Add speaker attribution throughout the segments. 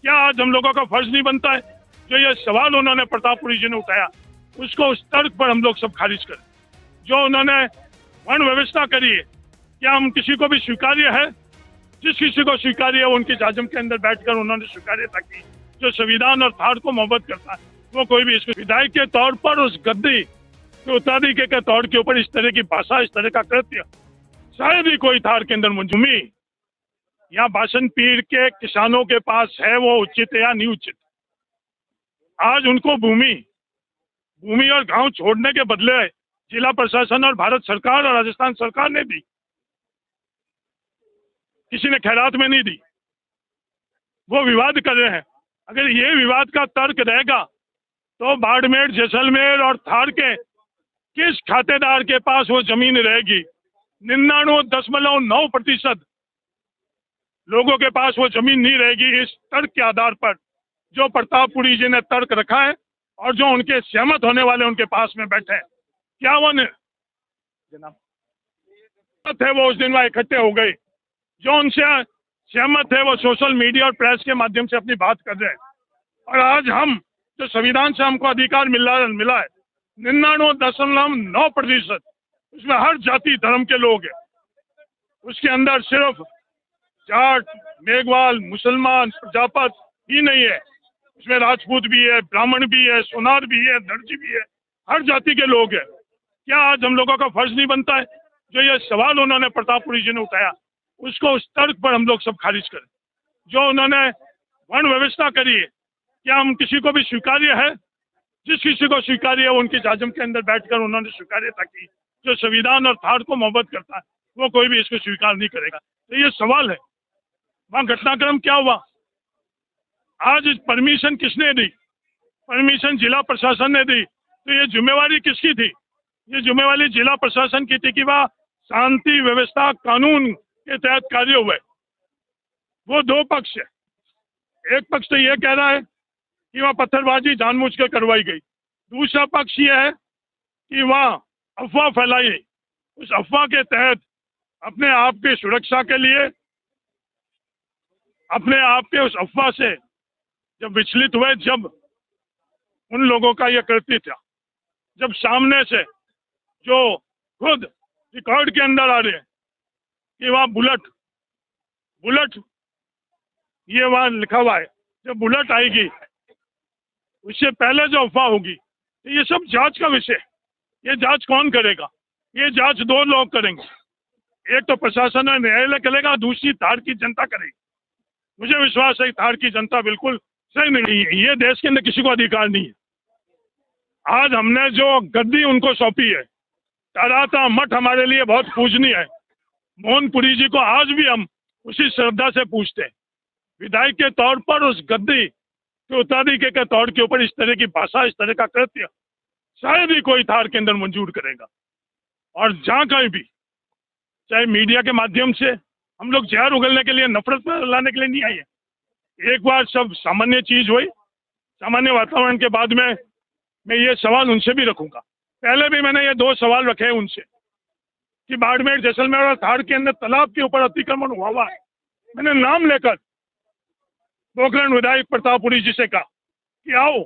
Speaker 1: क्या आज हम लोगों का फर्ज नहीं बनता है जो ये सवाल उन्होंने प्रतापपुरी जी ने उठाया उसको उस तर्क पर हम लोग सब खारिज करें। जो उन्होंने वर्ण व्यवस्था करी है, क्या हम किसी को भी स्वीकार्य है? जिस किसी को स्वीकार्य है उनके जाजम के अंदर बैठकर उन्होंने स्वीकार्यता की। जो संविधान और थार को मोहब्बत करता है वो कोई भी इसको विधायक के तौर पर उस गद्दी के उत्तराधिकारी के तौर के ऊपर इस तरह की भाषा, इस तरह का कृत्य शायद ही कोई थार के अंदर मंजूमी या भाषण पीर के किसानों के पास है, वो उचित है या नहीं उचित। आज उनको भूमि और गांव छोड़ने के बदले जिला प्रशासन और भारत सरकार और राजस्थान सरकार ने दी, किसी ने खैरात में नहीं दी। वो विवाद कर रहे हैं। अगर ये विवाद का तर्क रहेगा तो बाड़मेर, जैसलमेर और थार के किस खातेदार के पास वो जमीन रहेगी? 99.9% लोगों के पास वो जमीन नहीं रहेगी। इस तर्क के आधार पर जो प्रतापपुरी जी ने तर्क रखा है और जो उनके सहमत होने वाले उनके पास में बैठे हैं, क्या वो जनाब थे वो उस दिन वहां इकट्ठे हो गए। जो उनसे सहमत है वो सोशल मीडिया और प्रेस के माध्यम से अपनी बात कर रहे हैं। और आज हम जो संविधान से हमको अधिकार मिला है 99.9%, उसमें हर जाति धर्म के लोग हैं। उसके अंदर सिर्फ जाट, मेघवाल, मुसलमान, प्रजापत ही नहीं है, उसमें राजपूत भी है, ब्राह्मण भी है, सोनार भी है, दर्जी भी है, हर जाति के लोग हैं। क्या आज हम लोगों का फर्ज नहीं बनता है जो ये सवाल उन्होंने प्रतापपुरी जी ने उठाया उसको उस तर्क पर हम लोग सब खारिज करें। जो उन्होंने वर्ण व्यवस्था करी है, क्या हम किसी को भी स्वीकार्य है? जिस किसी को स्वीकार्य है उनके जाजम के अंदर बैठकर उन्होंने स्वीकार्यता की। जो संविधान और थार को मोहब्बत करता है वो कोई भी इसको स्वीकार नहीं करेगा। तो ये सवाल है, वहाँ घटनाक्रम क्या हुआ? आज परमिशन किसने दी? परमिशन जिला प्रशासन ने दी। तो ये जिम्मेवारी किसकी थी? ये जिम्मेवारी जिला प्रशासन की थी कि वह शांति व्यवस्था कानून के तहत कार्य हुए। वो दो पक्ष है। एक पक्ष तो ये कह रहा है कि वह पत्थरबाजी जानबूझकर करवाई गई, दूसरा पक्ष ये है कि वह अफवाह फैलाई गई। उस अफवाह के तहत अपने आप की सुरक्षा के लिए, अपने आप के उस अफवाह से जब विचलित हुए, जब उन लोगों का यह कृत्य था, जब सामने से जो खुद रिकॉर्ड के अंदर आ रहे हैं कि वहाँ बुलेट ये वहाँ लिखा हुआ है, जब बुलेट आएगी उससे पहले जो अफवाह होगी, तो ये सब जांच का विषय। ये जांच कौन करेगा? ये जांच दो लोग करेंगे, एक तो प्रशासन और न्यायालय करेगा, दूसरी थार की जनता करेगी। मुझे विश्वास है थार की जनता बिल्कुल सही नहीं है। ये देश के अंदर किसी को अधिकार नहीं है। आज हमने जो गद्दी उनको सौंपी है, ताराता मठ हमारे लिए बहुत पूजनीय है। मोहनपुरी जी को आज भी हम उसी श्रद्धा से पूछते हैं। विधायक के तौर पर उस गद्दी के उत्तराधिकारी के तौर के ऊपर इस तरह की भाषा, इस तरह का कृत्य शायद ही कोई थार के अंदर मंजूर करेगा। और जहाँ कहीं भी, चाहे मीडिया के माध्यम से, हम लोग जहर उगलने के लिए, नफरत लाने के लिए नहीं आए हैं। एक बार सब सामान्य चीज हुई, सामान्य वातावरण के बाद में मैं ये सवाल उनसे भी रखूंगा। पहले भी मैंने ये दो सवाल रखे हैं उनसे कि बाड़मेर, जैसलमेर और थार के अंदर तालाब के ऊपर अतिक्रमण हुआ है। मैंने नाम लेकर पोखरण विधायक प्रतापपुरी जी से कहा कि आओ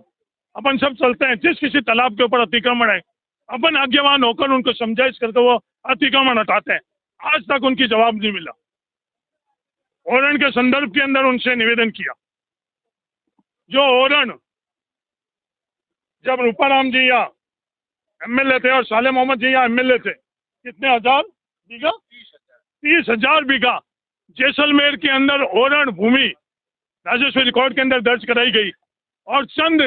Speaker 1: अपन सब चलते हैं, जिस किसी तालाब के ऊपर अतिक्रमण है अपन आज्ञावान होकर उनको समझाइश करके वो अतिक्रमण हटाते हैं। आज तक उनकी जवाब नहीं मिला। ओरण के संदर्भ के अंदर उनसे निवेदन किया, जो ओरण जब रूपाराम जी या एमएलए थे और साले मोहम्मद जी या एमएलए थे, कितने हजार बीघा, 30,000 बीघा जैसलमेर के अंदर ओरण भूमि राजस्व रिकॉर्ड के अंदर दर्ज कराई गई और चंद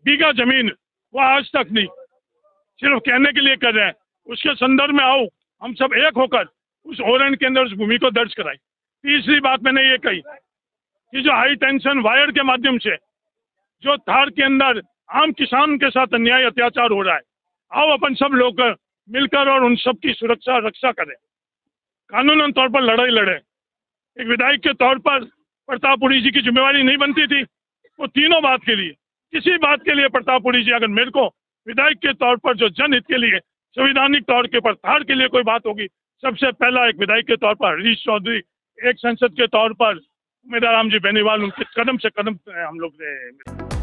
Speaker 1: बीघा जमीन वो आज तक नहीं, सिर्फ कहने के लिए कर रहे हैं। उसके संदर्भ में आओ हम सब एक होकर उस ओरण के अंदर उस भूमि को दर्ज कराई। तीसरी बात मैंने ये कही कि जो हाई टेंशन वायर के माध्यम से जो थार के अंदर आम किसान के साथ अन्याय अत्याचार हो रहा है, आओ अपन सब लोग मिलकर और उन सब की सुरक्षा रक्षा करें, कानूनन तौर पर लड़ाई लड़े। एक विधायक के तौर पर प्रतापपुरी जी की जिम्मेवारी नहीं बनती थी वो तीनों बात के लिए, किसी बात के लिए प्रतापपुरी जी अगर मेरे को विधायक के तौर पर जो जनहित के लिए, संवैधानिक तौर के पर थार के लिए कोई बात होगी, सबसे पहला एक विधायक के तौर पर हरीश चौधरी, एक संसद के तौर पर उमेदाराम जी बेनीवाल उनके कदम से कदम हम लोग